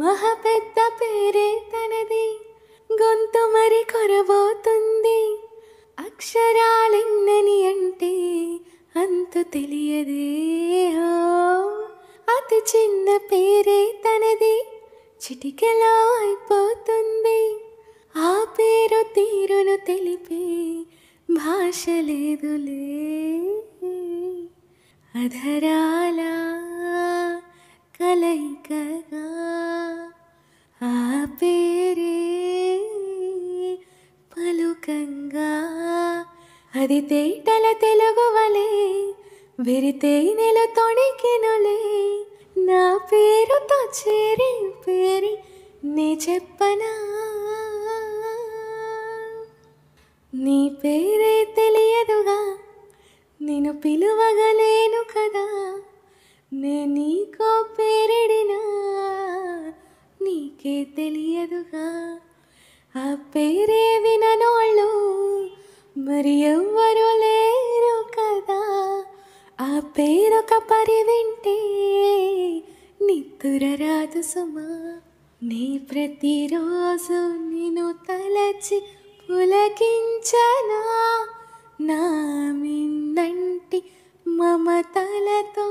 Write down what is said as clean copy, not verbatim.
మహా పెద్ద పేరే తనది, గొంతు మరి కొరబోతుంది. అక్షరాలెన్నని అంటే అంతు తెలియదే. అతి చిన్న పేరే తనది, చిటికెలో అయిపోతుంది. ఆ పేరు తీరును తెలిపే భాష లేదులే. అధరాల కలయికగా ఆ పేరే పలుకంగా, అది తేటల తెలుగు వలె వెరితే నెల తొణికెనులే. నా పేరుతో చేరి పేరి నీ చెప్పనా, నీ పేరే తెలియదుగా, నేను పిలువగలేను కదా. నే నీకో పేరెడినా నీకే తెలియదుగా. ఆ పేరే విననోళ్ళు మరి ఎవ్వరు లేరు కదా. ఆ పేరొక పరి వింటే నిద్ర రాదు సుమా. నీ ప్రతిరోజు నిన్ను తలచి పులకించనా, నా మిన్నంటి మమతలతో